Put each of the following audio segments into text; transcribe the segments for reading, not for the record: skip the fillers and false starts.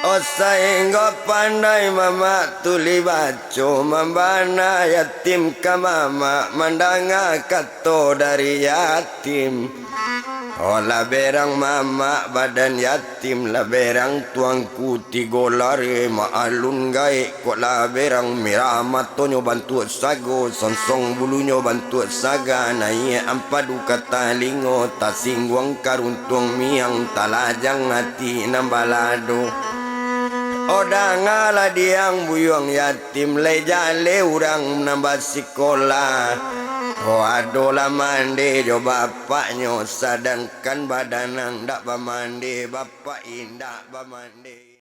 Osainggo pandai mama tuli baco membana yatim ka mama mandanga kato dari yatim. Ola berang mama badan yatim la berang tuangku tigo lari maalun gai kok la berang mirama tonyo bantu sago sonsong bulunyo bantu saga nai ampadu kata lingo tasingwang karuntung miang talajang hati nambalado. Oda ngala diang buyong yatim le jale urang nambah sekolah. Oh adola mandi jo bapaknya sadangkan badanang dak bamandi bapak indak bamandi.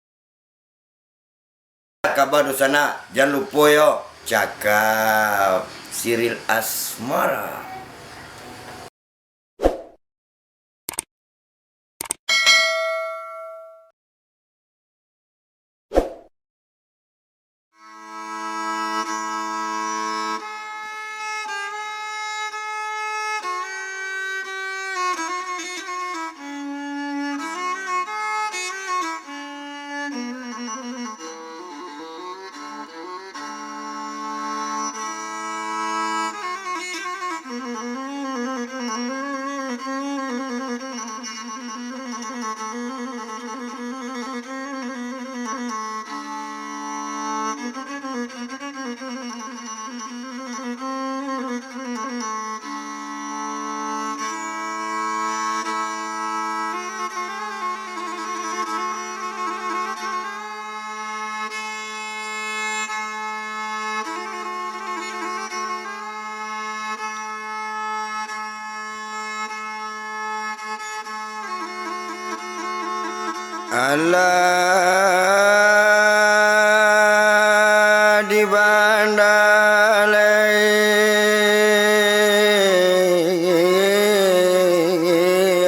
Kabar sana jangan lupa yo cakap Siril Asmara. Allah di bandalai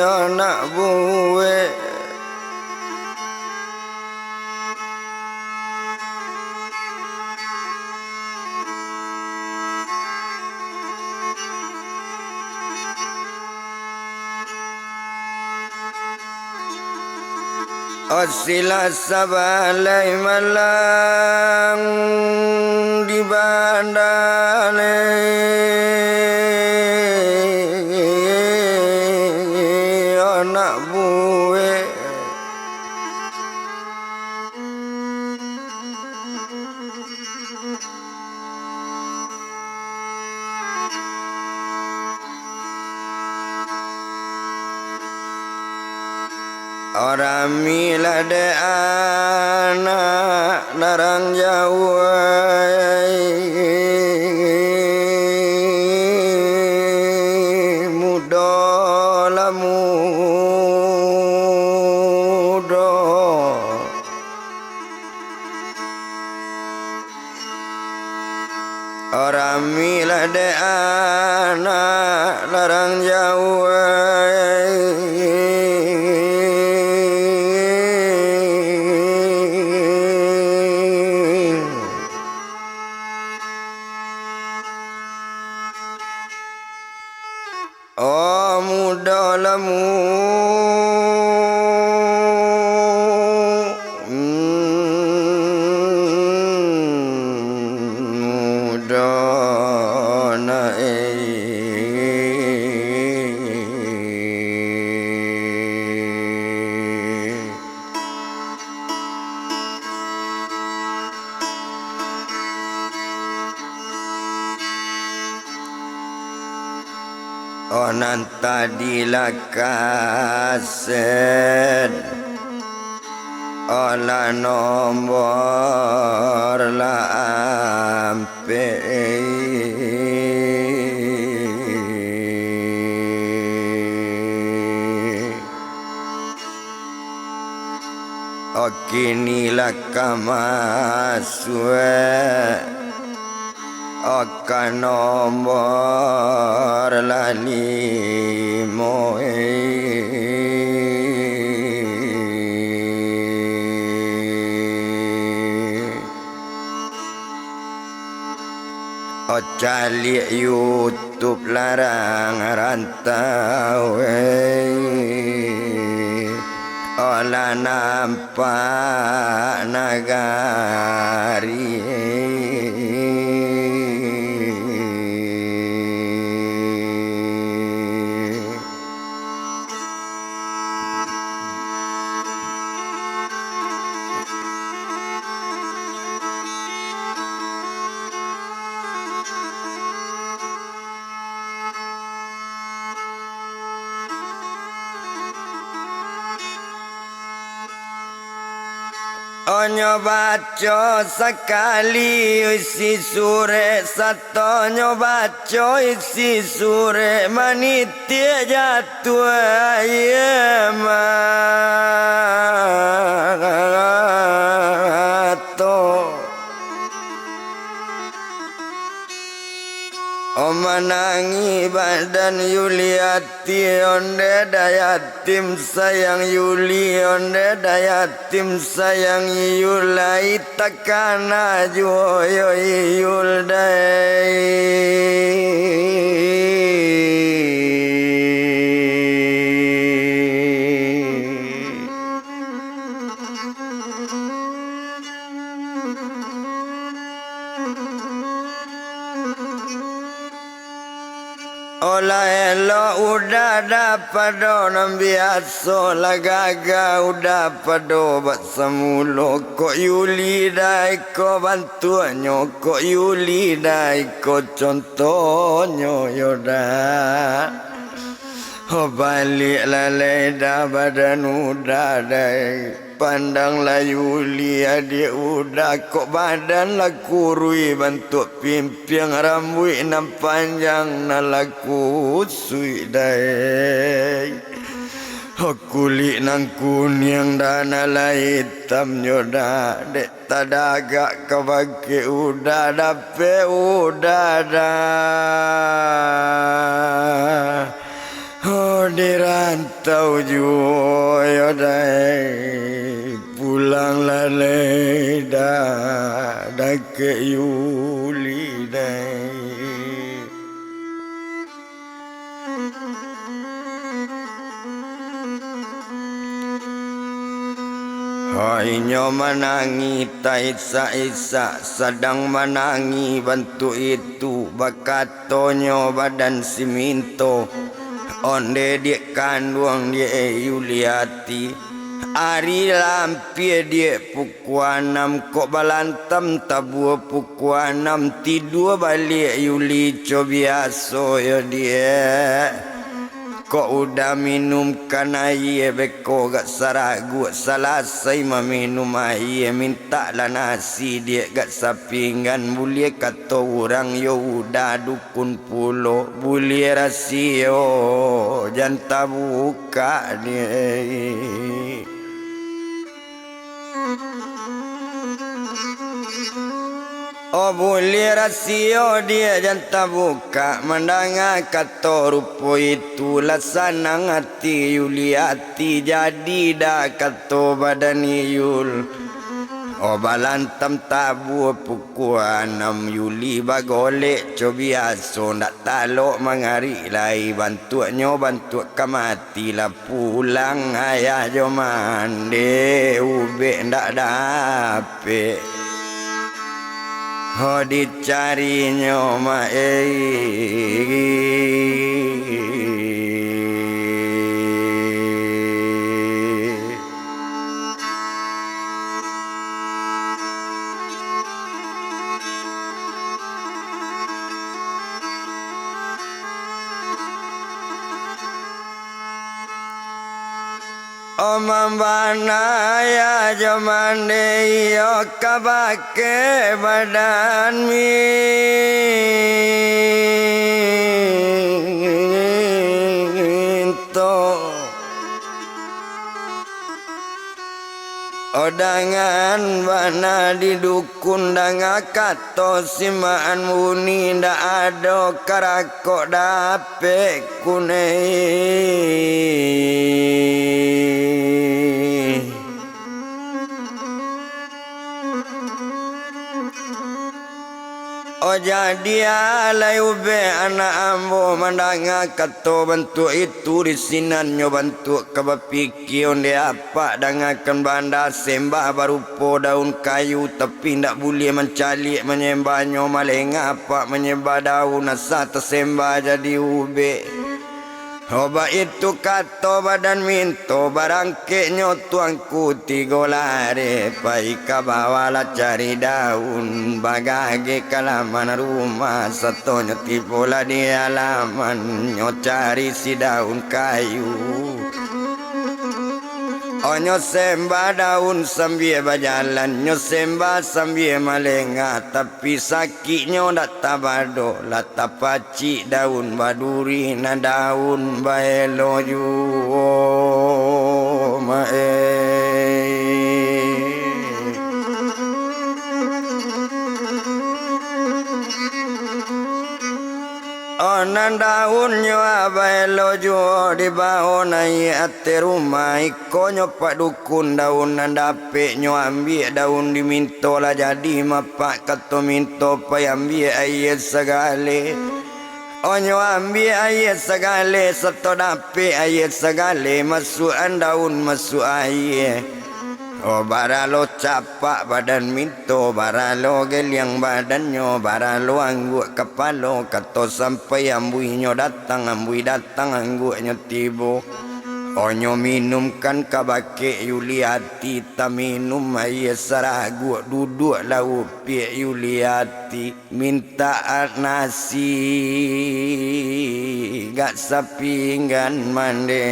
anak buwe Osila sabalai malang di bandalai anak buwe orang milade anak narang jauh muda lah muda orang milade anak narang jauh oh muda lamu muda naik onan tadi lakasen olah nombor lampe kini lakamaswe akan nomor lali moe cali YouTube larang rantau olah nampak nagari. Onyo baca sekali isi sure satonyo baca isi sure manitia jatuh ayemato Omanangi badan Yuliati onde dayatim sayang Yuli onde dayatim sayang Yulai takana joyo Ola elo udah dapat nam biasa lagaga udah pado bat semulo kok Yuli dai ko bantuannya kok Yuli dai ko contohnya yoda balik lalai dah badan udah dai pandanglah Yuli adik udah kok badan lah kurui bantuk pimpiang rambut nam panjang na laku sui dai kulit nang kuning dan ala hitam nyoda dek tadaga kebagi udah dape udah dah dirantau juo dai pulang lalai dah ke Yuli dai Hai nyo manangi taisa-isa sedang manangi bantu itu bakatonyo badan siminto onde dia kandung dia Yuliati Ari lampir dia pukuanam kok balantam tabu pukuanam tidur balik Yuli cobiaso ya dia kok udah minum kan air beko gak saragu selesai meminum air minta lah nasi dia gak sapingan boleh kata orang yo udah dukun pulo boleh rasio janta buka dia Oh boleh rasio dia janta buka Mandanga kata rupo itu Lasana ngati Yuliati jadi dah kata badan Yul Oh balantam tabu pukuan 6 Yuli bagolek cobiaso ndak talok mangari lai bantuannya bantu kamati lah pulang ayah jo mande ube ndak dape Oh dicarinya ma Omambana ya jamane yo kabake badan minto Odangan bana di dukun danga kato simaan muni ndak ada karakok dape kunei Oh jadi alai ube anak ambo mandanga kato bentuk itu di sinanyo bentuk kebapiki onde apa dangakan banda sembah barupo daun kayu tapi ndak boleh mencalik menyembahnya maling apa menyembah daun asa tersembah jadi ube. Oba itu kato badan minto barangke tuangku tigo lare pai kabawala cari daun bagage kalaman rumah satonyo tipola di halaman nyo cari si daun kayu. Onyo sembah daun sambil berjalan, nyo sembah sambil melengah, tapi sakitnya dak tabado, lata paci daun baduri na daun baelo juo mae. Onan daunnya abaelo juo di bawah naik ate rumah ikonyo pak dukun daun nandape nyo ambil daun diminto lah jadi mapak kato minto pa ambil ayat segale. Onyo ambil ayat segale sato dape ayat segale masukan daun masuk ayat. Oh baralo capak badan minto baralo geliang badannya baralo angguk kepalo kato sampai ambuinyo datang ambui datang angguknya tibo. Onyo minumkan kabake Yuliati ta minum ayah saragu duduk lau pie Yuliati minta nasi gak sapinggan mande.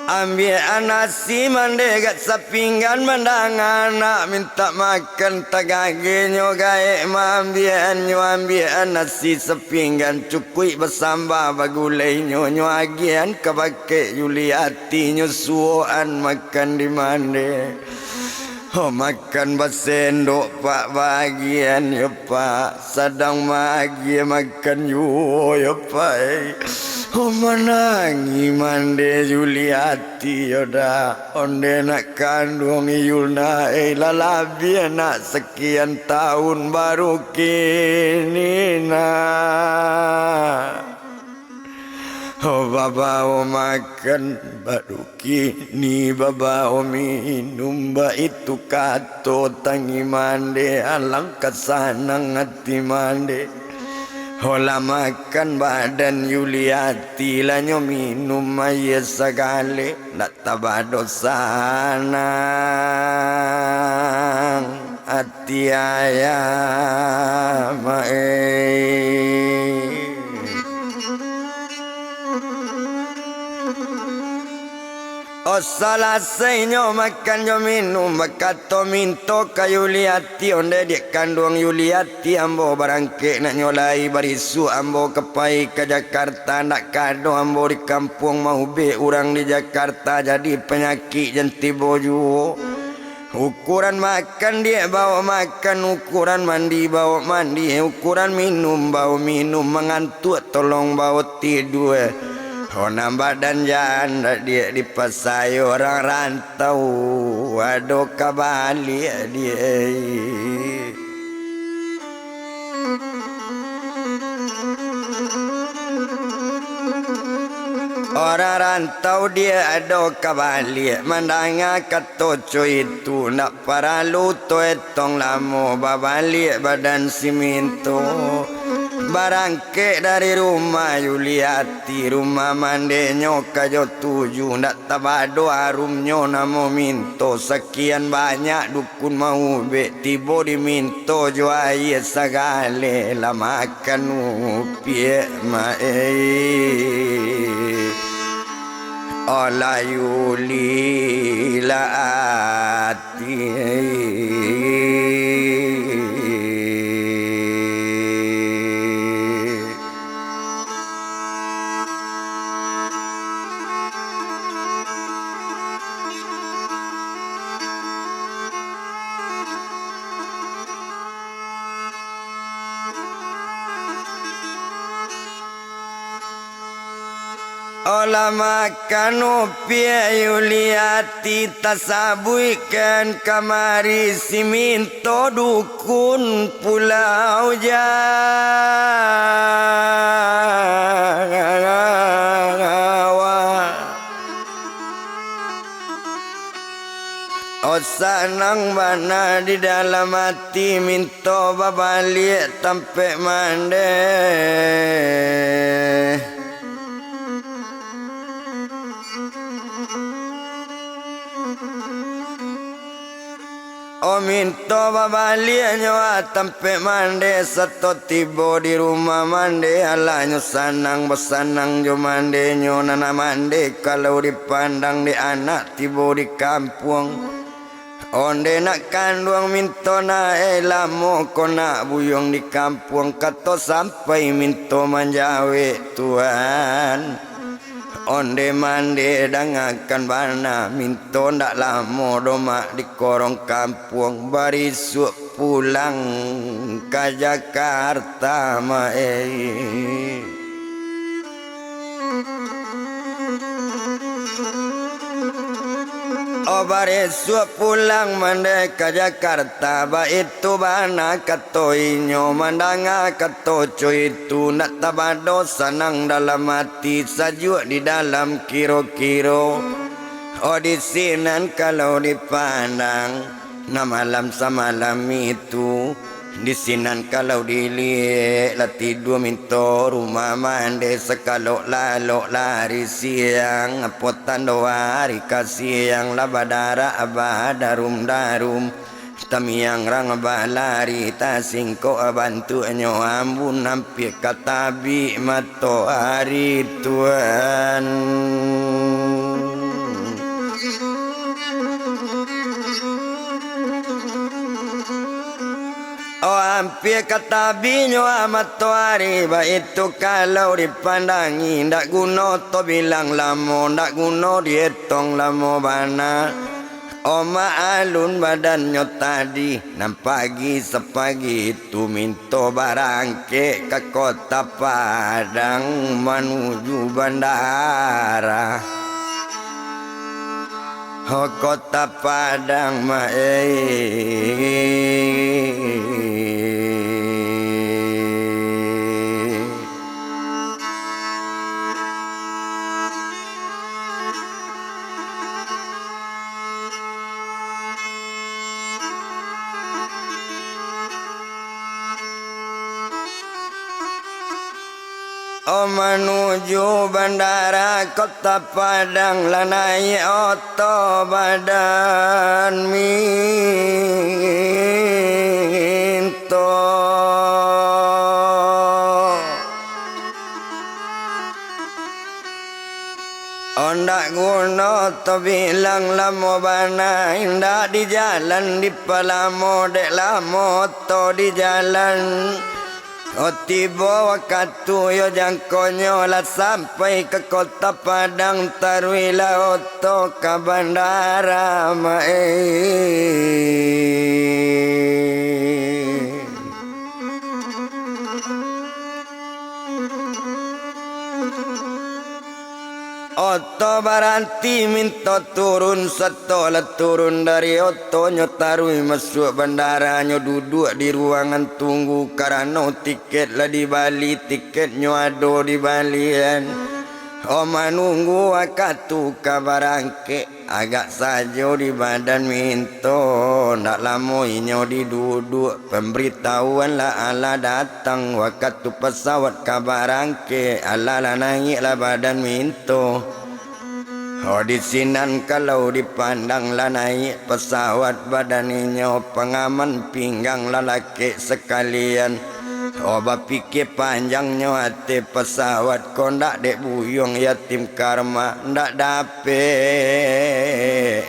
Ambil nasi mande gat sapinggan mandang anak minta makan tagage nyo gae mambian nyo ambil nasi sepinggan cukui bersambah bagulai nyo agian kabake Yuliati nyo suoan makan di mande. Oh makan basendok pak bagian ya pak sadang magi makan yo ya pak. Oh menangi mande Yuliati yoda onde nak kandung Yulna lalabi nak sekian tahun baru kini nak. Oh baba o makan baru kini baba o minum ba itu kato tangi mande alang kesanang hati mande. Hola makan badan Yuliati lanyo minum aye segale nak tabado sanang hati ayam Oh salasainya makan yo minum bakato minto ka Yuliati onde dia kandung Yuliati ambo barangke nak nyolai barisu ambo kepai ke Jakarta nak kado ambo di kampung mau be orang di Jakarta jadi penyakit janti boju. Ukuran makan dia bawa makan, ukuran mandi bawa mandi, ukuran minum bawa minum, mengantuk tolong bawa tidur. Honam badan janda dia di pasai orang rantau aduh kabali dia. Orang rantau dia aduh kabali mandanga katoco itu nak paralu to etong lamo babali badan siminto. Barangke dari rumah Yuliati rumah mandenyo kajo tuju ndak tabado harumnyo namo minto sekian banyak dukun mau be tibo diminto jo aye sagale la makan upie mae ola Yuli la ati. Olama kanopia Yuliati tasabuikan kamari siminto dukun pulau Jawa. Osanang mana di dalam hati minto babalik tampe mande. O minto babalik nyawa tampe mande sato tibo di rumah mande alanyo sanang besanang jo mande nyo nana mande kalau dipandang di anak tibo di kampung onde nak kanduang minto na lamo kona buyong di kampung kato sampai minto manjawe Tuhan. Onde mande dangakan bana minto ndak lamo doma di korong kampung barisuk pulang ke Jakarta mae. Oh barisuk pulang mande ke Jakarta ba itu bana kato inyo mandanga kato coy itu nak tabado sanang dalam hati sajuk di dalam kiro-kiro. Oh di sinan kalau dipandang na malam samalam itu di sinan kalau dilihat lah tidur minto rumah mande sekalok lalok lari siang apotan doa hari kasih yang labadara abah darum tamiang rang balari tasingko bantu nyo ambun nampir katabi mato hari Tuhan. Oh hampir kata binyo amat tuari ba itu kalau dipandangi ndak guno to bilang lamo ndak guno dietong lamo bana. Oh maalun badannya tadi nam pagi sepagi itu minto barangke ke kota Padang menuju bandara. Oh kota Padang Oh menuju bandara kota Padang lanai oto badan minto. Ondak guna to bilang lamo bana indak di jalan di palamo dek lamo to di jalan. Oh tiba waktu yo jangkonyo lah sampai ke kota Padang tarwila oto ke bandara mae. Oto baranti minto turun setelah turun dari oto nyo tarui masuk bandara nyo duduk di ruangan tunggu karena tiket lah di Bali tiket nyo ado di Balian. Oh manunggu akatu kabarangke agak sajo di badan minto ndak lamo inyo diduduk pemberitahuan lah ala datang waktu pesawat kabarangke ala lah naik lah badan minto. Oh di sinan kalau dipandang lah naik pesawat badan inyo pengaman pinggang lelaki sekalian. Oh bapikir panjangnya hati pesawat kau ndak dek buyung yatim karma ndak dapet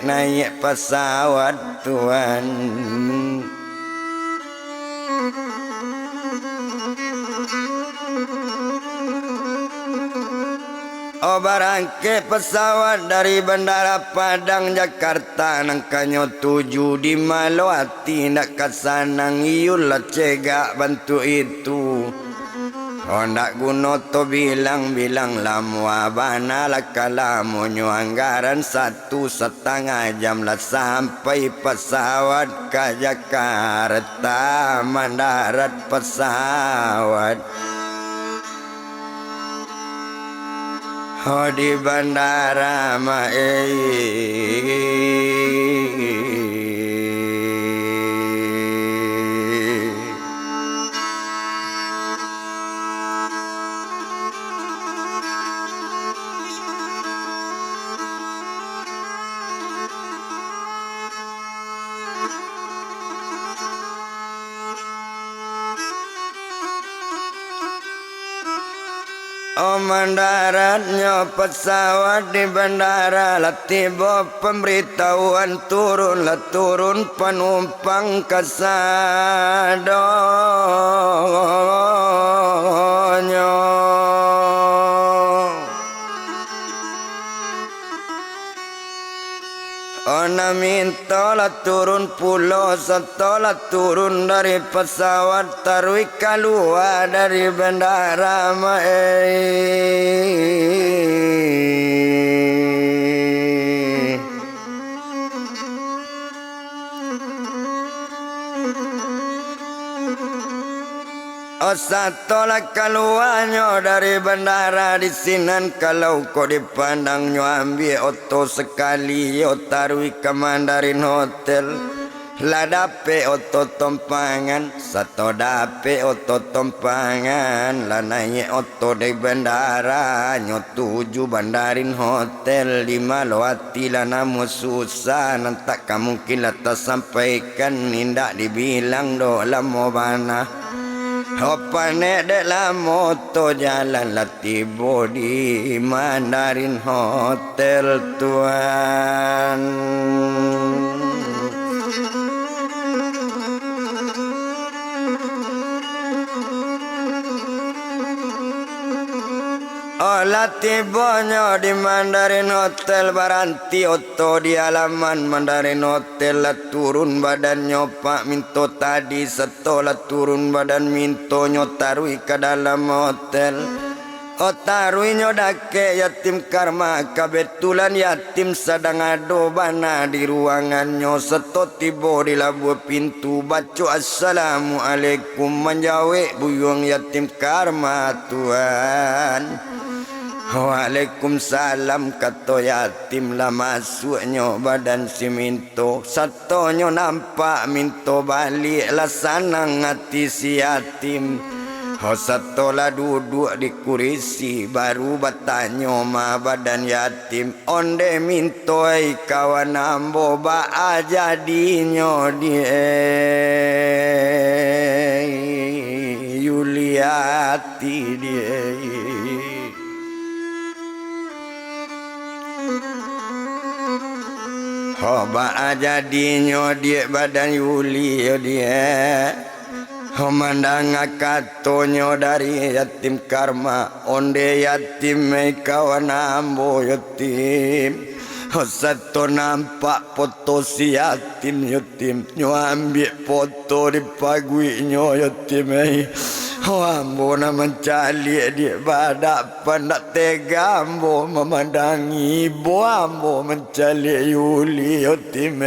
naik pesawat Tuhan. Oh barangke pesawat dari Bandara Padang Jakarta nangkanyo tuju di Malawati nak kasanang iyul lah cegak bantu itu. Ondak guno to bilang-bilang lamu abana lakalamu anggaran 1,5 jam lah sampai pesawat ke Jakarta mendarat pesawat. Oh di bandara Oh mendaratnya pesawat di bandara lah tiba pemberitahuan turun penumpang kesadonyo. Ona minta lah turun pulau setelah turun dari pesawat tarui keluar dari bandara Setelah keluarnya dari bandara di sinan kalau kau dipandangnya ambil oto sekali yo tarui ke Mandarin Hotel lah dape oto tompangan satu dape oto tompangan lah naik oto dari bandara nyo tuju Mandarin Hotel di Malowati lah namu susah nanti kamu kila tak sampaikan nindak dibilang do lamo bana. Hopane dalam moto jalan latibo di Mandarin Hotel tuan. Latibonyo di Mandarin Hotel baranti oto di halaman Mandarin Hotel lah turun badannya pak minto tadi setelah turun badan minto nyotarui ke dalam hotel. Otarui nyodake yatim karma kebetulan yatim sedang ado bana di ruangannya seto tibo di labuh pintu baca assalamualaikum menjawab buyung yatim karma tuan. Waalaikumsalam kata yatim lah masuknya badan si minto satonyo nampak minto balik lah sanang hati si yatim. Satolah duduk di kursi baru bertanya ma badan yatim onde minto kawan ambo ba jadinya dia Yuliati dia. Hoba jadinya dia badan Yuli dia. Mandang katonyo dari yatim karma onde yatim kawan ambo yatim. Satu nampak foto si yatim nyo ambil foto di pagui nyo yatim ambo na mencari dia badak pandak tega ambo memandangi ibu ambo mencari Yuli yatim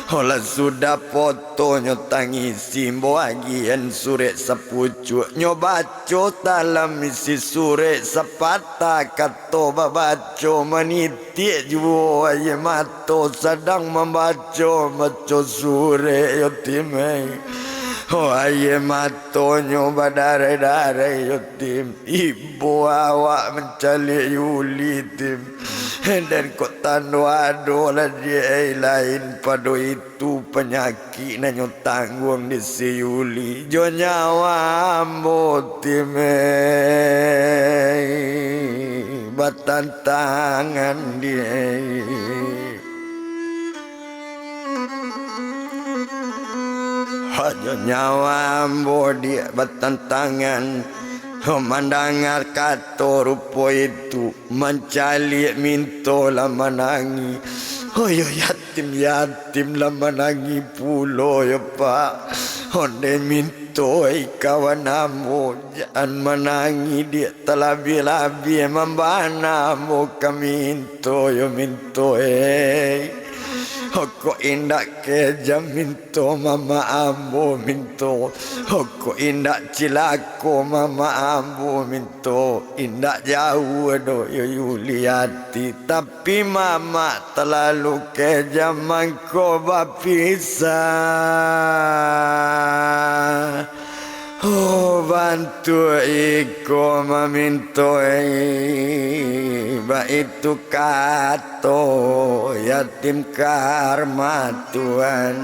Olah sudah fotonya tangisi bagian surat sepucuk nyo baca dalam isi surat sepatah kata baca menitik jua ye mato sedang membaca surat yatim. Oh aye matonyo badare-dare yatim ibu awak mencari Yuli tim dan kok tando ado lah dia lain pada itu penyakit nanyo tanggung di si Yuli jo nyawa ambo tim batantangan dia. Haja nyawa ambo dia bertentangan Mandangar kata rupa itu mencalik minto lah menangi. Oh ya yatim lah menangi pulo ya pak. Onde minto mintoi kawan namu jangan menangi dia terlebih-lebih membana mu kaminto yo mintoi Hoko indak keja minto mama ambo minto Hoko indak cilako mama ambo minto Indak jauh do yo Yuliati Tapi mama terlalu keja mangko bapisah Oh bantu iko maminto ba itu kato yatim karma Tuhan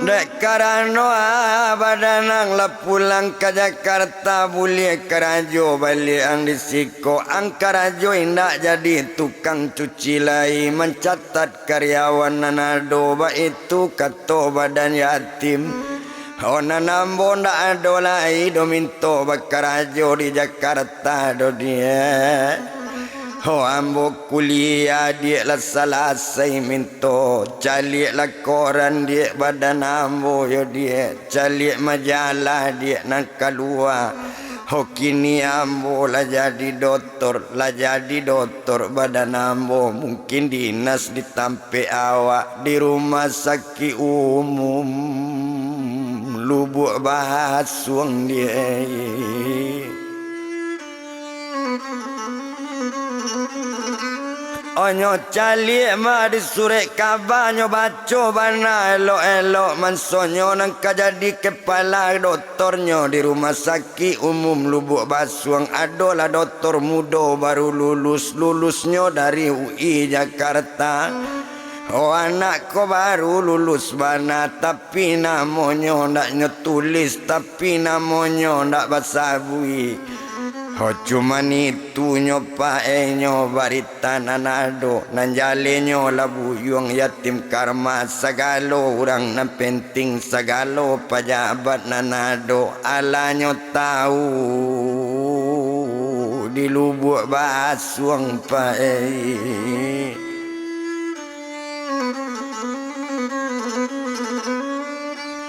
Dek karano badanang la pulang ke Jakarta Bulia karajo balik ang disiko Ang karajo indak jadi tukang cuci lai Mencatat karyawan nanado ba itu kato badan yatim Ona nambo ndak ado lai do minto ba karajo di Jakarta do dia Oh ambo kuliah dia lah selesai minto Calik lah koran dia badan ambo yo dia Calik majalah dia nak keluar Oh kini ambo lah jadi doktor badan ambo Mungkin dinas ditampe awak di rumah sakit umum Lubuk Basuang dia Onyo calik ma disurek kabar nyo baca bana elok-elok mansonyo nang jadi kepala doktornyo di rumah sakit umum Lubuk Basuang adalah doktor muda baru lulusnyo dari UI Jakarta Oh anak ko baru lulus bana tapi namanya ndak nyetulis tapi namanya ndak bahasa bui Oh cuma itu nyopa nyo barita nanado Nanjalenyo labuyong yatim karma Sagalo orang na penting sagalo pajabat nanado Ala nyo tahu di Lubuk Basuang pa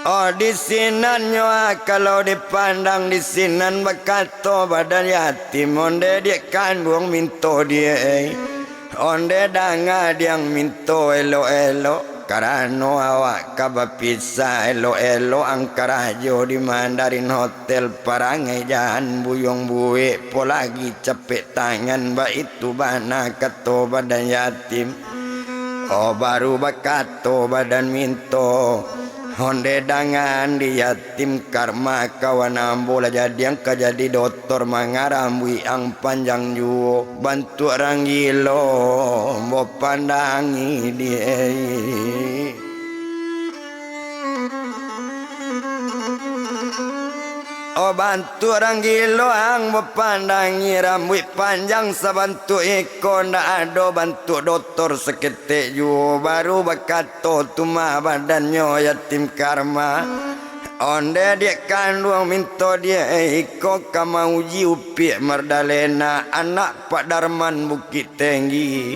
Oh di sinanyo kalau dipandang di sinan bakato badan yatim onde dia kandung minto dia onde danga diang minto elo karano awak kabapisa elo ang karajo di Mandarin Hotel Parangai jahan buyong buwe polagi capek tangan ba itu bana kato badan yatim Oh baru bakato badan minto Honde dangan di yatim karma kawan ambo lah jadi yang jadi doktor mangarambui ang panjang juo bantu orang gilo mau pandangi dia Oh bantu orang gilo ang mempandangi rambut panjang sabantu iko ndak ada bantu doktor seketik ju baru bakato tuma badannya yatim karma onde dia kandung minto dia iko kama uji upi Mardalena anak Pak Darman Bukit Tinggi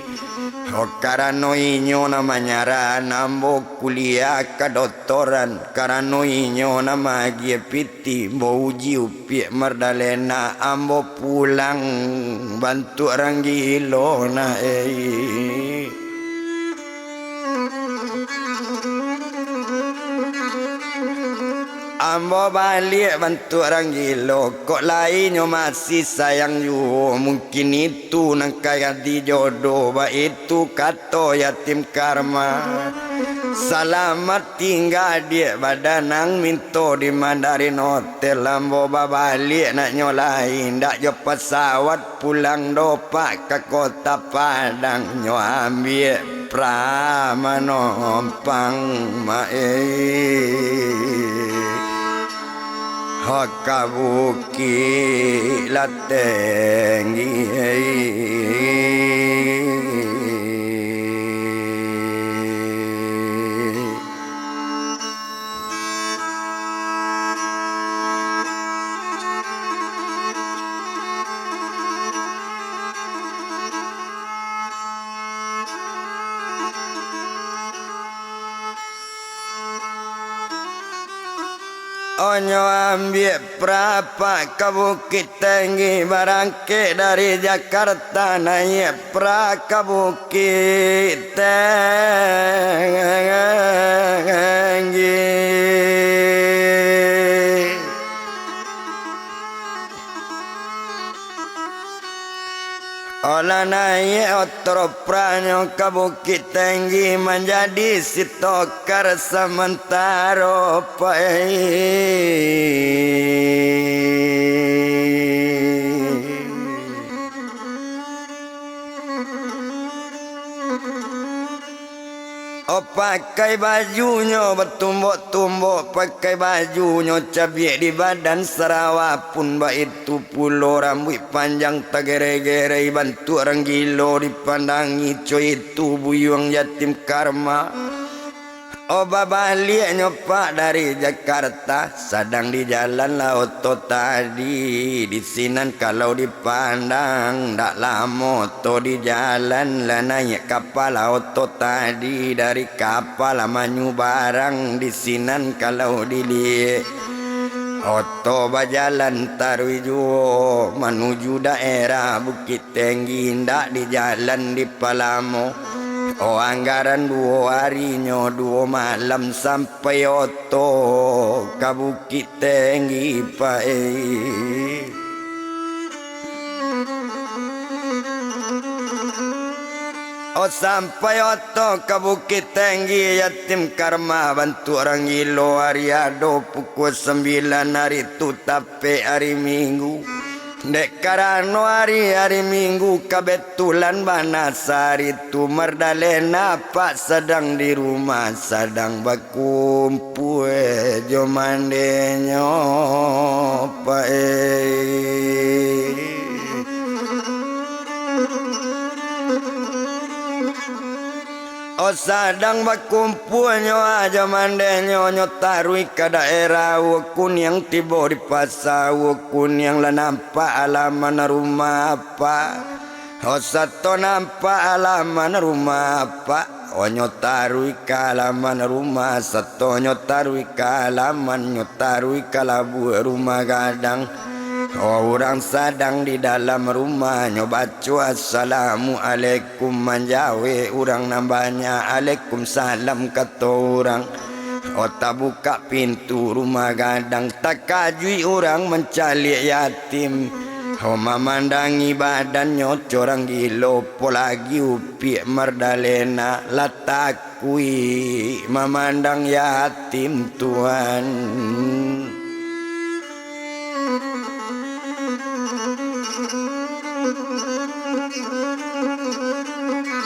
Oh karano inyo namanya Ranambo kuliah kedoktoran Karano inyo nama gie piti Bo uji upi Mardalena Ambo pulang bantu orang gilo na Ambo balik bantu orang gilo Kok lainnya masih sayang you Mungkin itu nang kaya di jodoh Ba itu kato yatim karma Selamat tinggal dia badanang minto di Mandarin Hotel Ambo balik nak nyolain Dak jo pesawat pulang dopak ke kota Padang Nyo ambil pramanompang Hakabuki latengi Onyo ambil berapa ke Bukit Tinggi barangke dari Jakarta naik pra ke Bukit Tinggi. Olah naik otropranyo ke Bukit Tinggi menjadi sitokar sementara pakai bajunya bertumbuk-tumbuk, pakai bajunya cabiak di badan Sarawak pun itu pulau rambut panjang tegere-gere bantu orang gilo dipandangi coy itu buyung yatim karma. Oba baliknya pak dari Jakarta sedang di jalan laut tadi di sinan kalau dipandang ndak lama to di jalan lah naik kapal laut tadi dari kapal manyu barang di sinan kalau dilihat oto bajalan tarwiju menuju daerah Bukit Tinggi ndak di jalan di Palamo. Oh anggaran 2 harinya 2 malam sampai oto ke Bukit Tinggi Pak. Oh sampai oto ke Bukit Tinggi yatim karma bantu orang gilo hari ado pukul 9 hari tu tapi hari Minggu. Dek karano hari Minggu kebetulan Banasari tu Merdalena pak sedang di rumah sedang berkumpul jomandenyo pak. Oh sadang berkumpulnya aja mandenyo nyotarui ke daerah Wukun yang tiba di pasar Wukun yang lah nampak alaman rumah apa. Oh satu nampak alaman rumah apa. Oh nyotarui ke alaman rumah satu nyotarui ke alaman nyotarui ke labu rumah gadang. Oh orang sadang di dalam rumah nyobacu assalamualaikum menjawe orang nambahnya Waalaikumsalam kata orang. Oh tak buka pintu rumah gadang tak kajui orang mencalik yatim. Oh memandangi badannya corang gilo lagi upi Merdalena latakui memandang yatim Tuhan.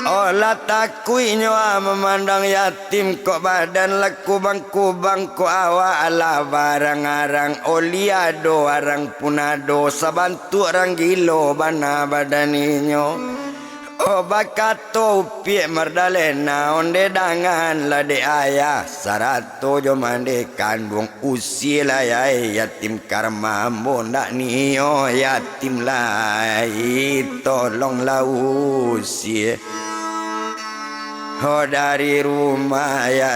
Oh latakuinya memandang yatim kok badan lekubang-kubang kok awak ala barang-arang oliado arang punado sabantu orang gilo bana badaninyo. Oh bakato upi Merdalena onde dangan lade ayah sarato jo mande kandung usia ya yatim karma bondak niyo yatim lai tolonglah usia. Oh dari rumah ya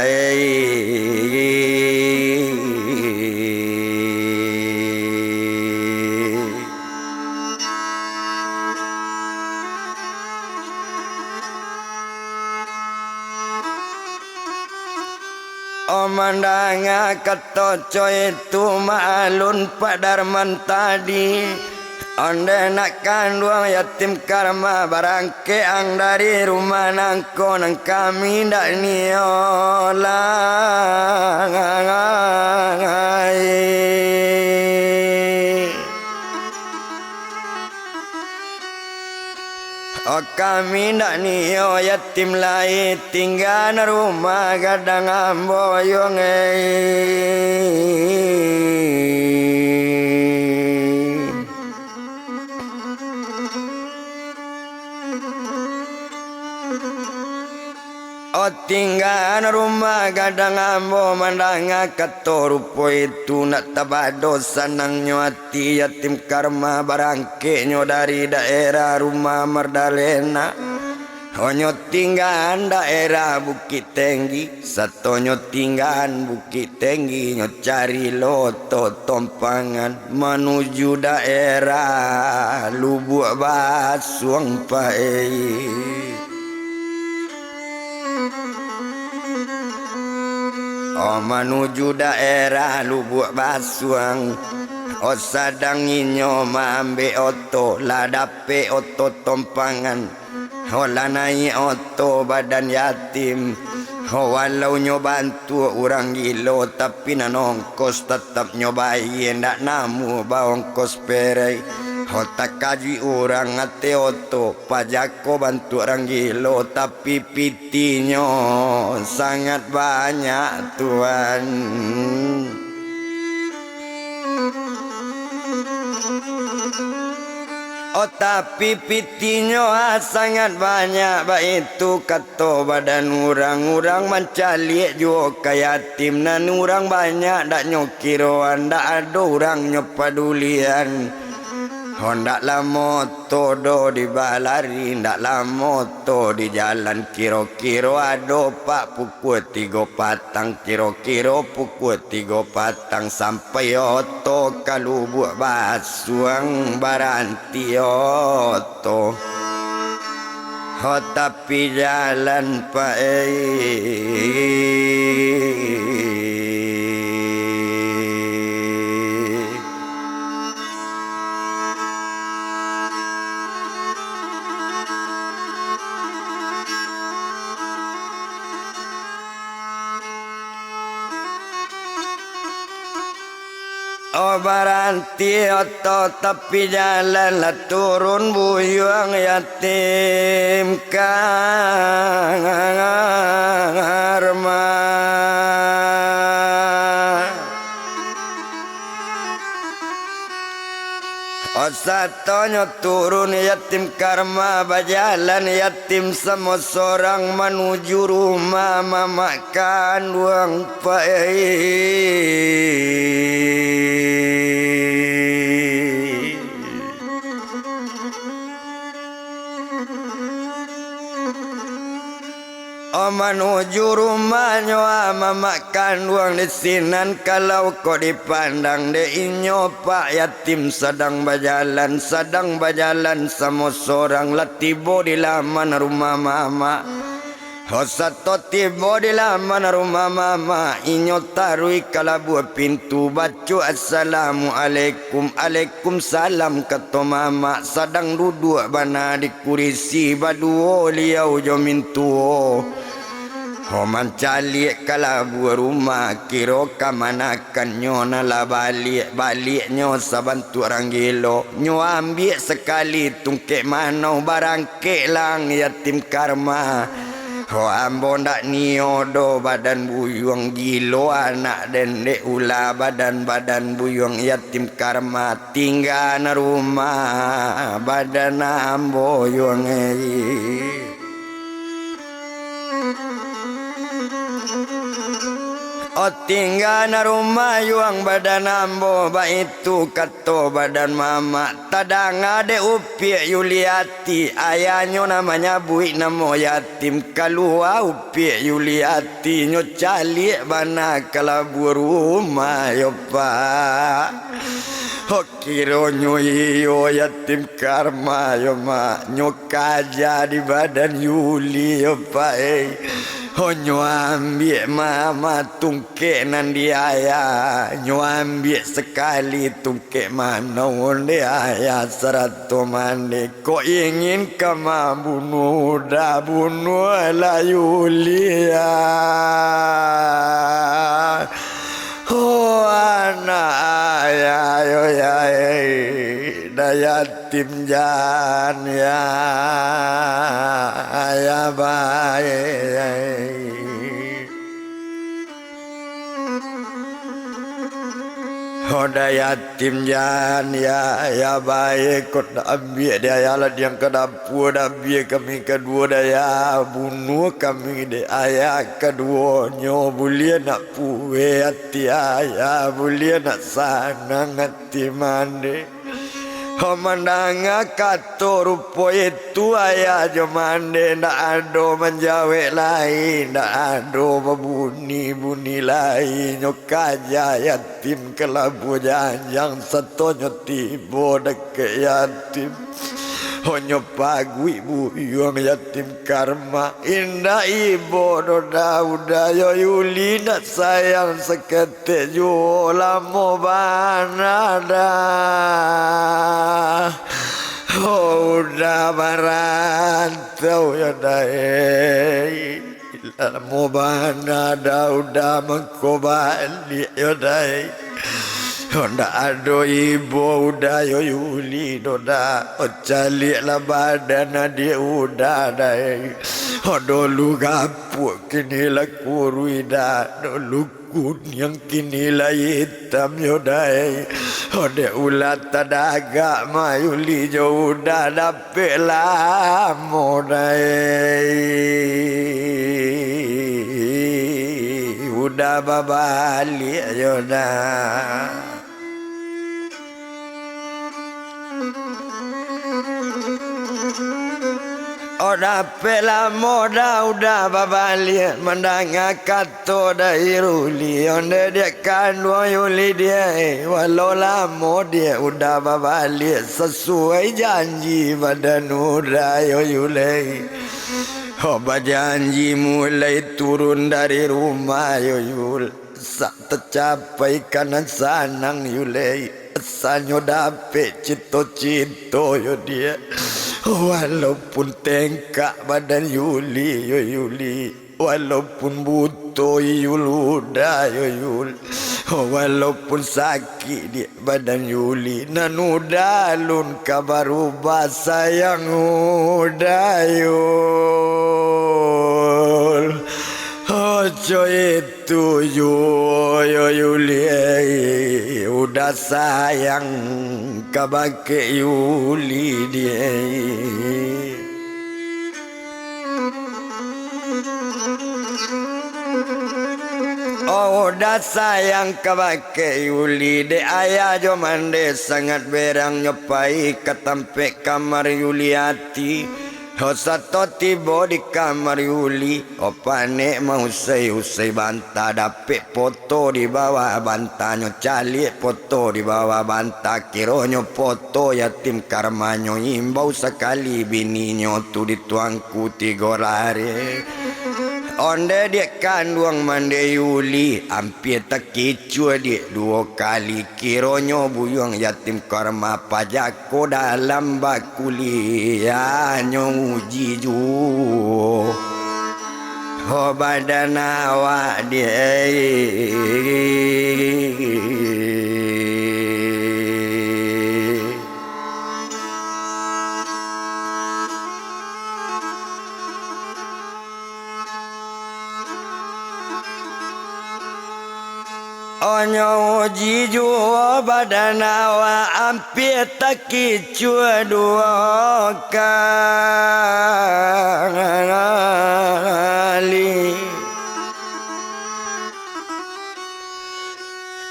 Omandanga ketoco itu maalun padarman tadi. Onde nak kandung yatim karma barangke ang dari rumah nangko nang kami ndak niolang. Oh kami ndak nio yatim lai tinggal rumah gadang amboyong Oh tinggal rumah gadang ambo mandanga katorupo itu nak tabado sanang nyuati yatim karma barangke nyo dari daerah rumah Merdalena. Honyo tinggalan daerah Bukit Tinggi, satonyo tinggalan Bukit Tinggi, nyo cari loto tompangan menuju daerah Lubuk Basuang Pae. Oh menuju daerah Lubuk Basuang, oh sadang inyo mambe oto, ladape oto tompangan. Hola naik oto badan yatim. Walau nyo bantu orang gilo, tapi nan ongkos tetap nyobai ndak namu ba ongkos perai. Tak kaji orang ate oto, pajako bantu orang gilo, tapi pitinyo sangat banyak Tuhan. Oh tapi pitinyo sangat banyak, baik itu kata badan orang mencalik juga yatim, dan orang banyak dak nyokiroan, dak ada orang nyopadulian. Oh ndak moto do di balari, ndak moto di jalan kiro-kiro ada pak pukul 3 patang, kiro-kiro pukul 3 patang sampai oto ke Lubuk Basuang baranti oto. Oh tapi jalan pak oh baranti oto tapi jalan lah turun buyuang yatim karma. Oh satonyo turun yatim karma, bajalan yatim sama seorang menuju rumah mama kandung oh menuju rumahnya mama kandung di sinan, kalau kau dipandang de inyo pak yatim sedang berjalan sama seorang latibo di laman rumah mama. Oh satu tibo di laman rumah mama, inyo tarui kalabu pintu baca assalamualaikum, alaikumsalam kata mama, sedang duduk bana di kursi baduo liau jomintuo. Oh mencalik kalabu rumah, kiro kamanakan nyo nala baliknya sabantu orang gilo, nyo ambil sekali tungkek manau barangkek lang yatim karma. Oh ambo ndak niodo badan buyung gilo anak dendek ula badan buyung yatim karma tinggal na rumah badan ambo yung oh tinggal na rumah yuang badan ambo, ba itu kata badan mama, tadang ade upi Yuliati, ayahnya namanya Bui namo yatim, kalua upi Yuliati, nyo calik bana kalabu rumah yo pak. Oh kiro nyo iyo yatim karma yo mak, nyo kaja di badan Yuli yo pak oh nyo ambil mama tungkek nan dia ayah, nyo ambil sekali tungkek mana onde ayah seratus mande. Kau ingin kama bunuh dah bunuh lah Yulia. Oh anak ayah yo ya dah yatim jan ya ayah baik. Oh dah yatim jan ya baik, kau dah ambil dia ya lah yang ke dapur, dah ambil kami kedua dah ya bunuh kami deh ayah kedua nyo boleh nak puwe hati ayah, boleh nak sanang hati mande. Mandanga kato rupo itu ayah jomande ndak ado menjawe lain ndak ado membuni lain nyokaja yatim kelabu janjang setonyo tibo deke yatim honyo pagui bu yuang yatim karma indah ibo doda udah yo yuli nak sayang sekete jo lamo banada oh udah merantau ya dai lamo banada udah mengkobali ya dai Honda ado ibu udah yo yuli doda ocali la badana dia udah dai hodo lu gapuk kini la kuruida do lu yang kini la hitam yo dai hode ulat tadaga ma yuli jo udah dape la modai udah babali yo dah Oda pela moda udah babali mandanga kato da iruli onde dia kandua yuli dia walau lamo dia udah babali sesuai janji badan udah yo yuli Oba janji mulai turun dari rumah yo yul sak tercapai kanan sanang yulei sanyo dapet cito-cito yo dia walaupun tengkak badan yuli yo yuli walaupun butuh yul udah yo yul walaupun sakit di badan yuli nan udah lun kabar ubah sayang udah yul ojo itu yo yuli udah sayang kabake yuli dia oh udah sayang kabake yuli de ayah jo mande sangat berang nyopai ketampe kamar yuliati Hosato tibo di kamar yuli opane mau usai banta dapet foto di bawah bantanyo cali foto di bawah banta kironyo foto yatim karmanyo imbau sekali bininyo tu dituangku 3 hari onde dia kanduang mande yuli hampir terkicua dia 2 kali kironyo buyang yatim karma pajako dalam bakulianyo uji ju oh badan awak dia onyo jiju badan awak hampir terkicua 2 kali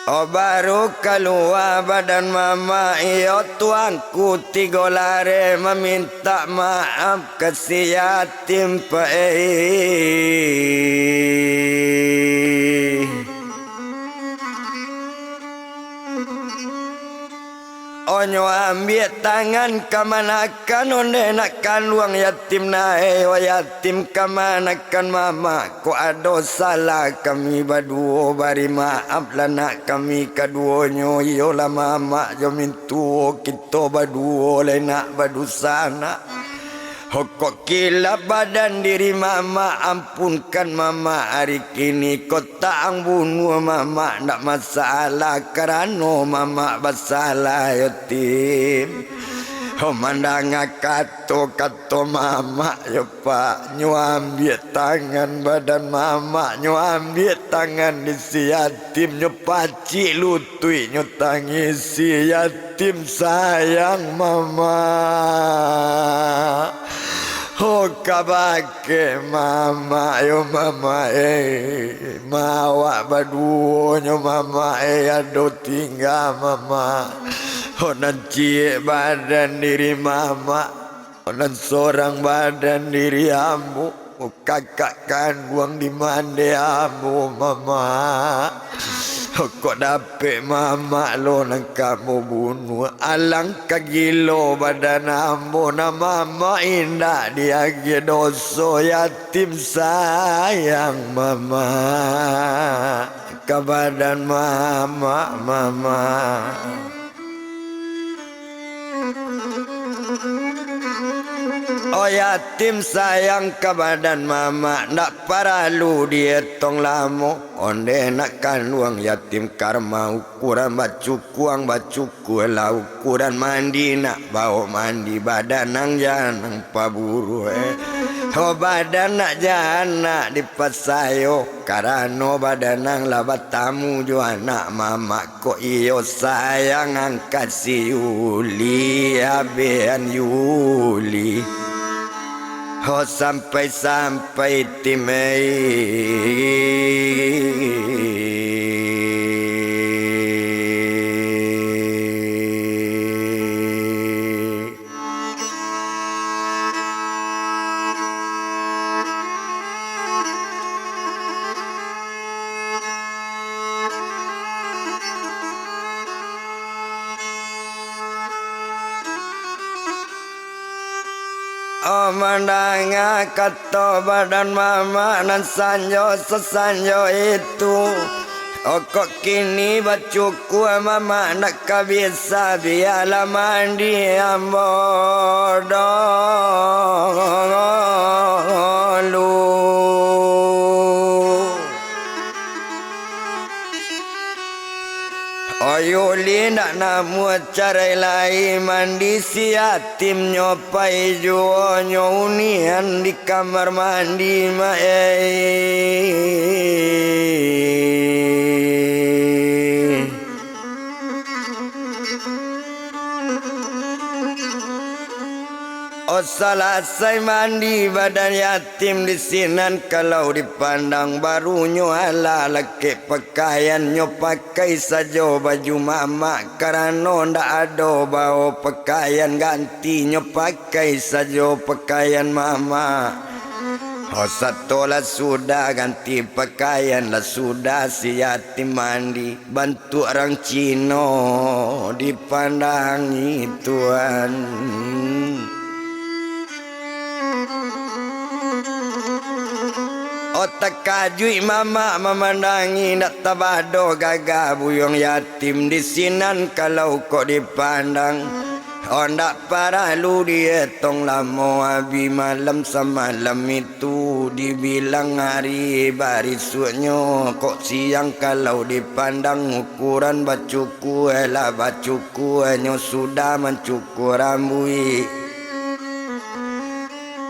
oh baru keluar badan mama iyo tuanku 3 lari meminta maaf ke si yatim onyo ambil tangan kemanakan onde nakkan luang yatim nae wa yatim kemanakan mama ko ado salah kami baduo bari maaf lanak kami kaduonyo yola mama jo mintu kita baduo lenak badusana Hokok kila badan diri mama ampunkan mama hari kini kota ang bunuh mama ndak masalah kerana mama bersalah yatim. Mandang kato mama ya pak nyuambil tangan badan mama nyuambil tangan di si yatim nyopaci lutui nyotangis si yatim sayang mama. Oh kabake mama yo mama mawa baduo nyo mama ado tinggal mama Onan cie badan diri mama, onan seorang badan diri amu. Kakak kandung di mana amu mama? Kok dapet mama lo nang kamu bunuh. Alang kagilo badan amu na mama indah dia doso yatim sayang mama. Ke badan mama. Oh yatim sayang ke badan mama, nak paralu dia tong lamu. Onde nak kandung yatim karma, ukuran bacukuang bacuku lah ukuran mandi nak bawa mandi badan nang janang paburu Oh badan nak jana di pasayo, karano badan nang labat tamu jo anak mama ko iyo sayang angkat si Yuli abean Yuli. Oh sampai timai Oh mandanga kato badan mama nan sanjo sesanjo itu. Oh kok kini bacuku mama nak kabisa biala mandi ambodolu. Yuli nak namu carai lai mandi si yatim nyopai juo nyonian di kamar mandi Oh selesai mandi badan yatim di sinan kalau dipandang barunya ala laki pakaiannya pakai saja baju mama karena ndak ada bawa pakaian gantinya pakai saja pakaian mama. Oh satu lah sudah ganti pakaian lah sudah si yatim mandi bantu orang Cina dipandangi Tuhan. Otak kajui mama memandangi nak tabado gagah buyong yatim di sinan kalau kok dipandang. Oh ndak paralu dia tong lamo abi malam semalam itu dibilang hari barisuknya kok siang kalau dipandang ukuran bacuku lah bacuku nyo sudah mencukur rambui.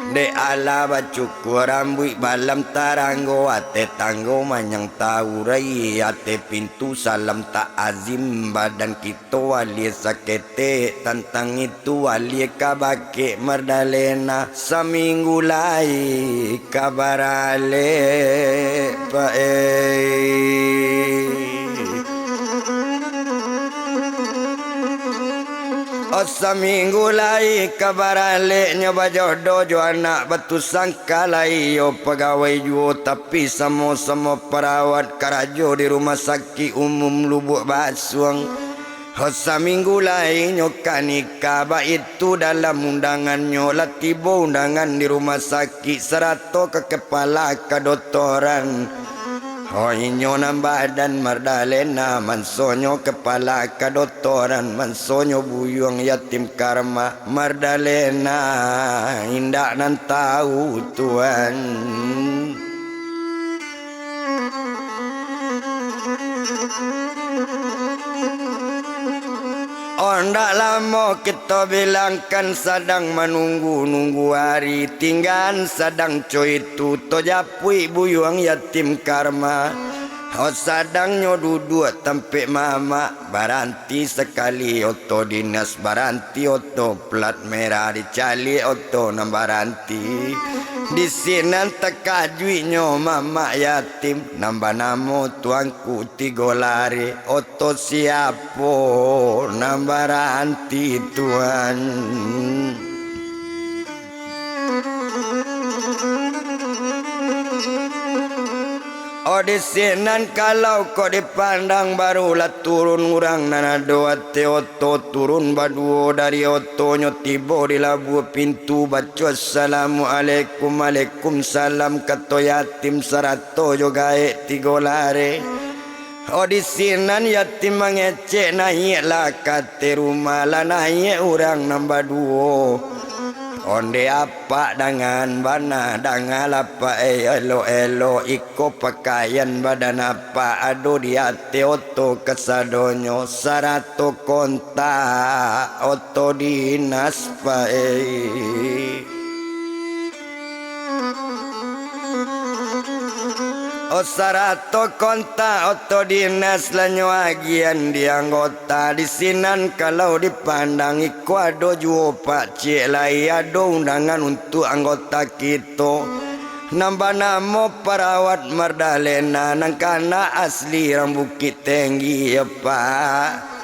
De ala bacuku rambut balam taranggo ate tanggo manyang tahu rai ate pintu salam tak azim badan kita wali sakete tantang itu wali kabake merdalena seminggu lai kabarale Oh seminggu lai kabarale nyoba jodoh jo anak batu sangka lai yo pegawai juo tapi samo-samo perawat karajo di rumah sakit umum Lubuk Basuang. Oh seminggu lai nyoka nikah ba itu dalam undangannya lah tiba undangan di rumah sakit serato ke kepala kedoktoran. Oh inyo nam badan merdalena mansonyo kepala kedoktoran mansonyo buyung yatim karma merdalena indak nan tahu Tuhan. Oh ndak lama kita bilangkan sedang menunggu-nunggu hari tinggal sedang coy itu to japui buyuang yatim karma. Oh sadangnya duduk tempe mama baranti sekali oto dinas baranti oto plat merah dicali oto nam baranti. Disinan tekajui nyo mama yatim nambah namo tuanku tigo lari oto siapo nambah ranti tuan. Disinan kalau kau dipandang barulah turun urang nana doa teoto turun baduo dari otonyo tibo di labu pintu baca assalamualaikum waalaikumsalam kato yatim sarato jogae tigo lare. Disinan yatim mangecek naik lah kate rumah lah naik urang nambah duo. Onde apa dengan bana dengan apa elo elo iko pakaian badan apa ado di ate oto kesadonyo sarato konta oto dinas pa sarato konta oto dinas lanyo agian di anggota disinan kalau dipandang iku ado juo pak cik lai ado undangan untuk anggota kita nambah namo perawat Mardalena nangkana asli orang Bukit Tinggi ya pak.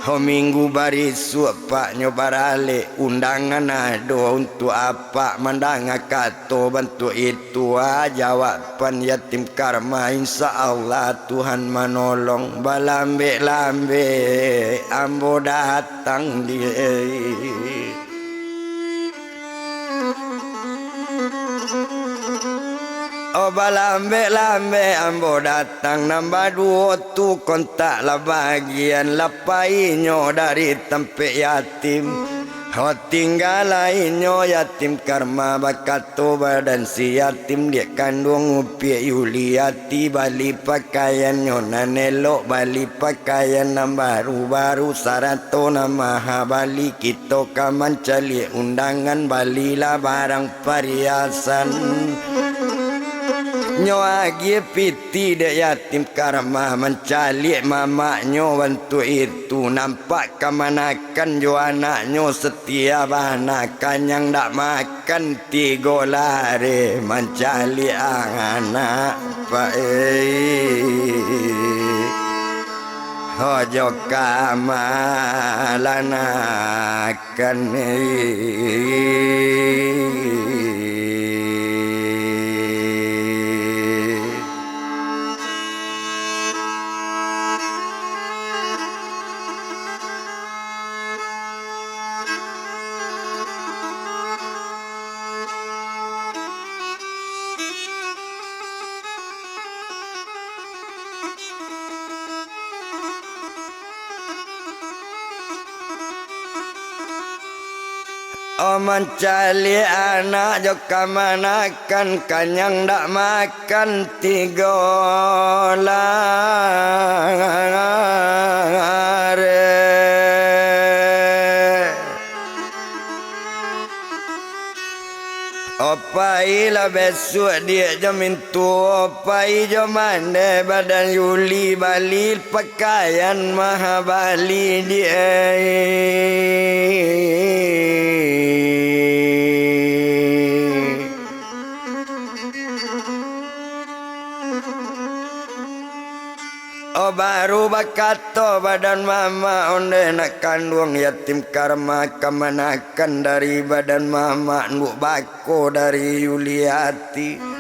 Minggu barisu pak nyobarale undangan ado untuk apa mandanga kato bantu itu jawaban yatim karma insya Allah Tuhan menolong balambe-lambe ambo datang dia. Balambe-lambe ambo datang nambah duo tu kontak lah bagian lapainyo dari tempe yatim. Tinggal lainyo yatim karma bakato badan si yatim dia kandung upi Yuliati bali pakaian nanelo bali pakaian baru-baru sarato nama bali kita kaman cali undangan bali lah barang perhiasan. Nyo agi piti dek yatim karma mencali mamaknyo bantu itu nampak kemanakan jo anaknyo setiap anakan yang dak makan tigo lari mencali anak pak hojo kamalanakan mencali anak jo kamanakan kanyang dak makan tiga lare. Opai lah besok dia jamin tu opai jo mande badan Yuli bali pakaian mahabali dia. Baru bakato badan mama onde nak kandung yatim karma kemanakan dari badan mama nuk bako dari Yuliati.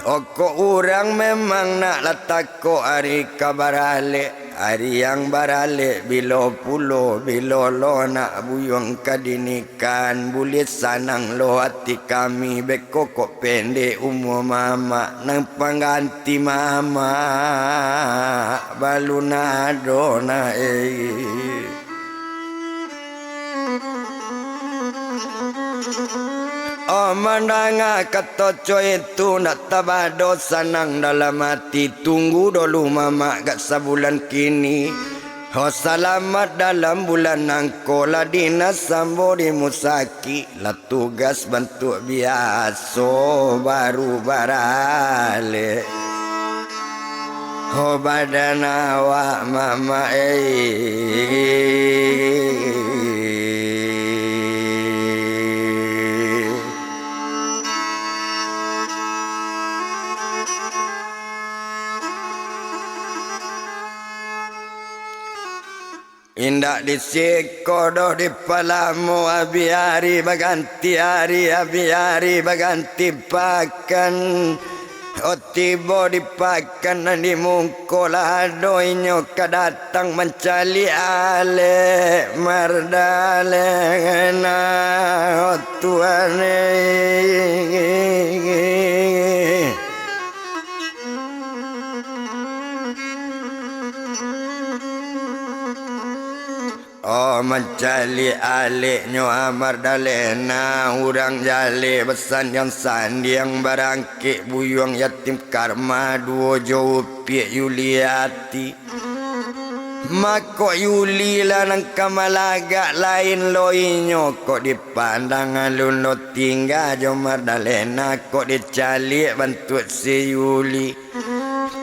Oko orang memang nak latako hari kabarale hari yang barale bilo pulo bilo lo nak buyong kadinikan bulit sanang lo hati kami beko kok pendek umur mama nang pengganti mama balunado na mandanga katoco itu nak tabado sanang dalam hati tunggu dulu mama gak sebulan kini. Selamat dalam bulan nangkola dinas sambo di musaki lah tugas bantu biaso baru barale. Badan awak mama tak disikodoh di palamu abiari baganti hari abiari baganti pakan Otibo dipakan di mungkola doinyo kadatang mencali ale mardale na otuane Oh mencali alik nyo amar dalena urang jali besan yang sandiang barangkik buyung yatim karma duo jauh piak Yuliati Mako Yuli lanang kamalaga lain loinyo kok dipandang alun lo tinggal jo mardalena kok dicali bantu si Yuli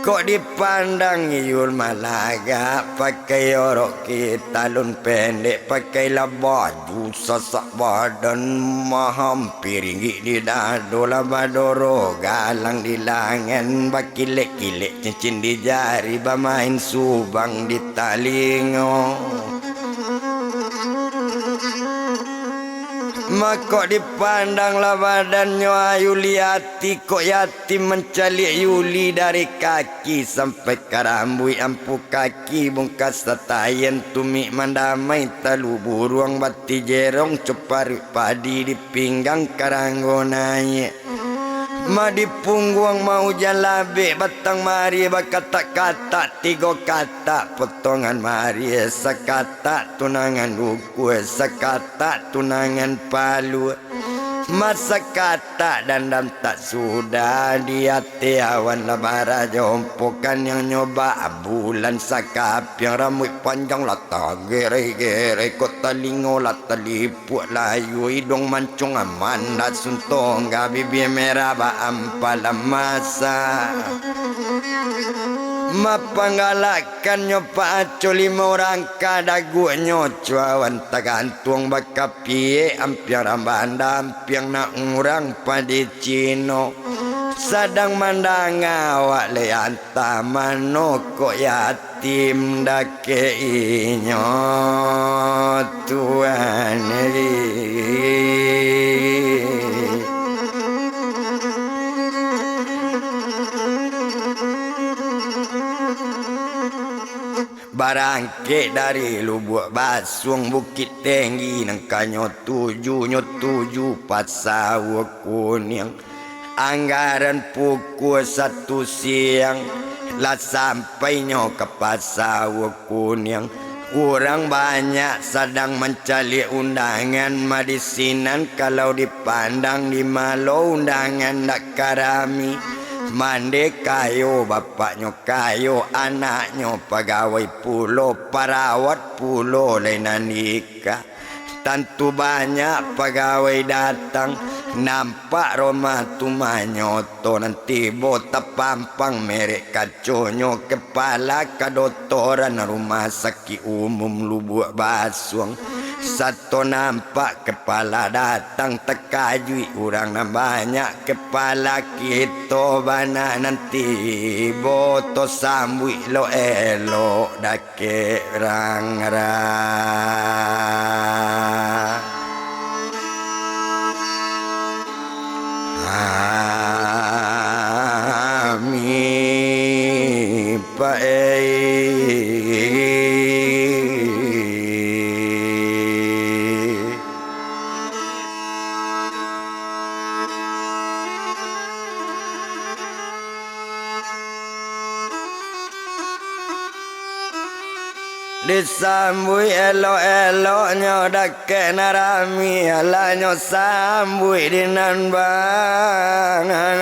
kok dipandang Yul malaga pakai orok kita lun pendek pakai lah baju sesak badan mahampir ringgit di dado lah badoro galang di langan bakilek-kilek cincin di jari bermain subang di talingo Maka dipandanglah badannya Yuliati kok yatim mencalik Yuli dari kaki sampai ke rambut ampu kaki bungkas tatayan tumik mandamai talu buruang bati jerong cepari padi di pinggang karanggonanya Ma di punggung mau jalabe batang mari bakata-kata tiga kata potongan mari sekata tunangan buku sekata tunangan palu masa kata dan tak sudah di hati awan labara jompokan yang nyoba bulan sakap yang rambut panjang lata gere-gere kok talingo lata liput layu hidung mancung aman dah suntong bibi merah ba ampala masa mapanggalakan nyopa aco lima orang kadagu nyoco awan tagantung bakapi ampiang rambanda ampiang na urang padi cino sadang mandang awak leanta manoko yatim dake inyo tuan barangke dari Lubuk Basung Bukit Tinggi nangka nyotuju Pasawa Kuning anggaran pukul 1 siang lah sampai nyo ke Pasawa Kuning kurang banyak sedang mencari undangan medisinan kalau dipandang di malu undangan nak karami mande kayo bapaknya kayo anaknya pegawai pulo perawat pulo lain nikah tentu banyak pegawai datang nampak rumah tu manyoto nanti bota pampang merek kaconyo kepala kadotoran rumah sakit umum Lubuk Basung satu nampak kepala datang tekajui orang banyak kepala kita bana nanti boto sambui lo elo dake rang-rang Ami disambui elo-eloknya dake narami alanyo sambui dinan bangananya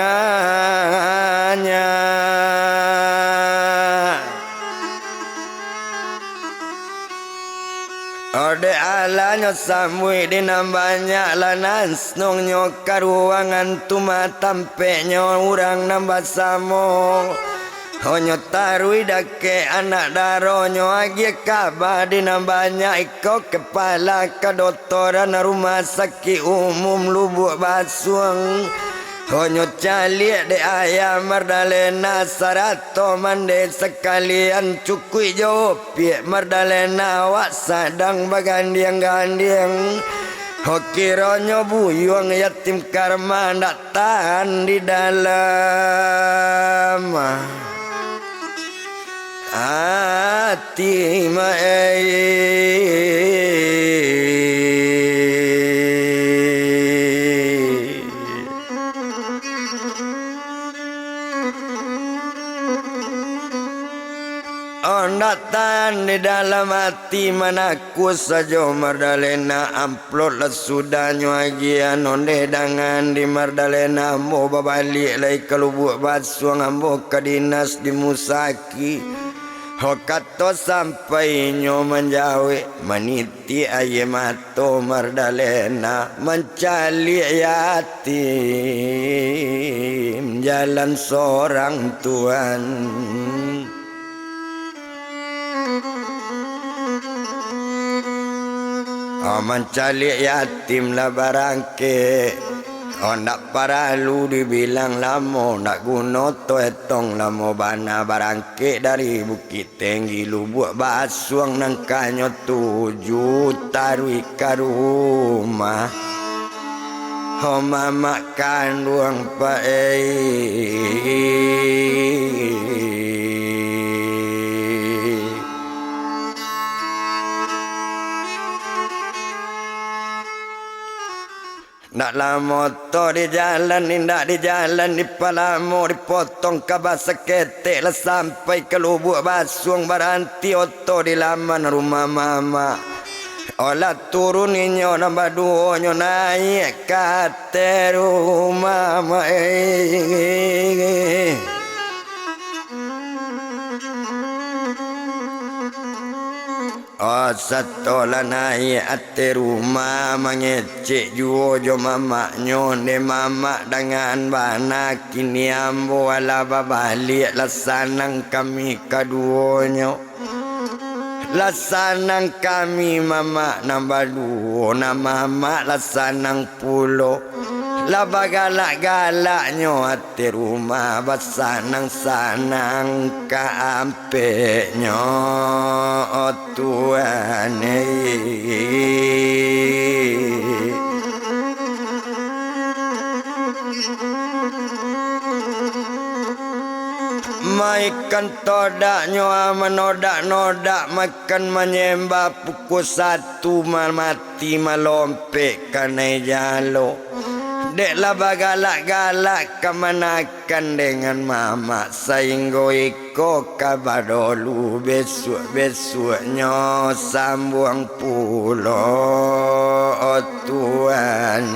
ode alanyo sambui dinan banyak lanan snongnya karuangan tumatampenya urang nambah samo Honyo tarui dake anak daronyo agi kabar dina banyak iko kepala kedotoran rumah sakit umum Lubuk Basung Honyo calik de ayam Mardalena sarato mande sekalian cukui jopie Mardalena wak sadang bagandiang-gandiang Hokironyo buyuang yatim karma ndak tahan di dalam hati Ondatan di dalam hati manaku saja Mardalena amplot lah sudah nyuagian onde dangan di Mardalena mau babalik lagi ke lubuk basuang ambo ke dinas di Musaki Hokato sampai nyo menjawe maniti aye mato Mardalena mencali yatim jalan seorang Tuhan mencari yatim lah barangke ndak paralu dibilang lamo ndak guna to etong lamo bana barangke dari Bukit Tinggi lubuk basuang nangkanyo 7 tarui ka rumah mama kandung Nak lama to di jalan, indak di jalan di palamo dipotong kabasa ketek lah sampai ke lubuk basuang baranti oto di laman rumah mama. Olah turun inyo nambah duonyo naik kate rumah mama. Satola naik ate rumah mangecek juojo mama nyonde mama dengan bana kini ambo ala babalik lasanang kami kaduonyo lasanang kami mama nambah duo na mama lasanang pulo laba galak-galaknyo ate rumah basanang-sanang kaampenyo oh Tuhan Maikan todaknyo menodak-nodak makan menyembah pukul 1 mati malompek kanai jalo Deklah bagalak-galak kemanakan dengan mama Sainggo iko kabadolu besok-besoknya sambuang pulo oh Tuhan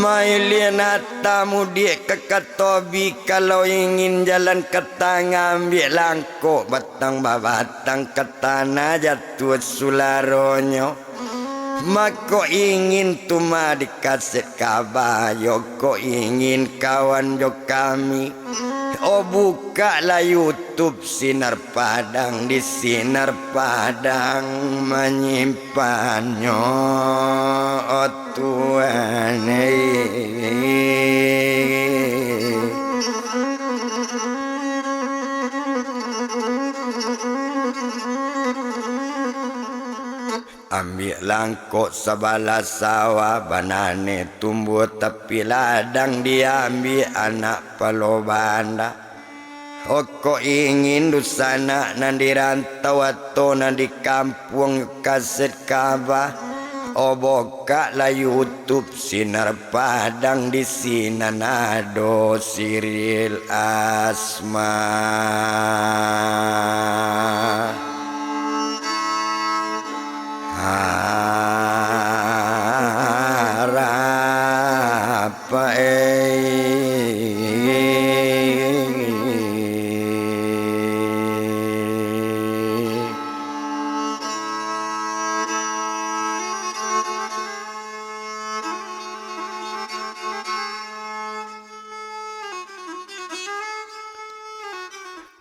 Mailian tamu dia ke Katobi kalau ingin jalan ke tangga ambil langkok batang babatang ke tanah jatuh sularonyo mako ingin tuma dikasih kabayo ko ingin kawan jo kami buka lah YouTube Sinar Padang di Sinar Padang menyimpannya oh Tuhan Ambil langkok sebelah sawah banane tumbuh tepi ladang diambil anak pelobanda Oko ingin dusana nandi rantau atau nandi kampung kaset kabah boka lah YouTube Sinar Padang di sini nado Siril Asma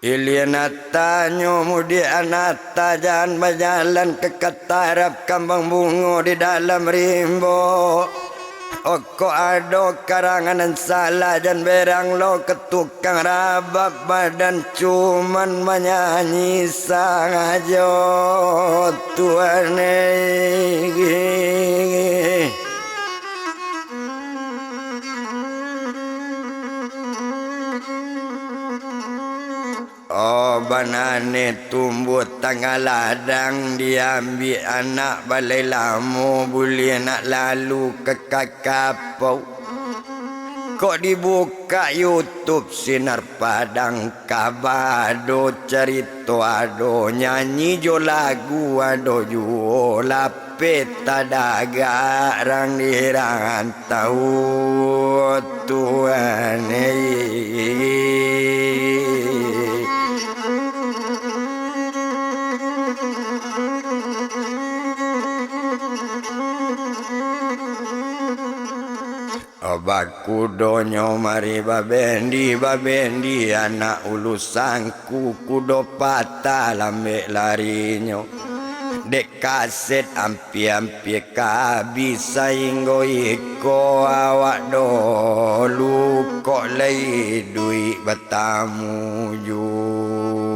Iliana tanyo mudi anata jangan berjalan ke ketarap kambang bungo di dalam rimbo. Oko ado karangan salah dan berang lo ketukang rabak badan cuman menyanyi sang ajo tuane. Oh banane tumbuh tanggal ladang diambil anak balai lamu boleh nak lalu ke kakapau. Kok dibuka YouTube sinar padang kabado cerita ado nyanyi jo lagu ado jo lapeta dagarang dirantau Tuhan. Baku donyo mari babendi anak ulusangku kudo patah lambe larinyo dek kaset ampi kabisa inggo iko awak dolu kok lei duit betamu ju.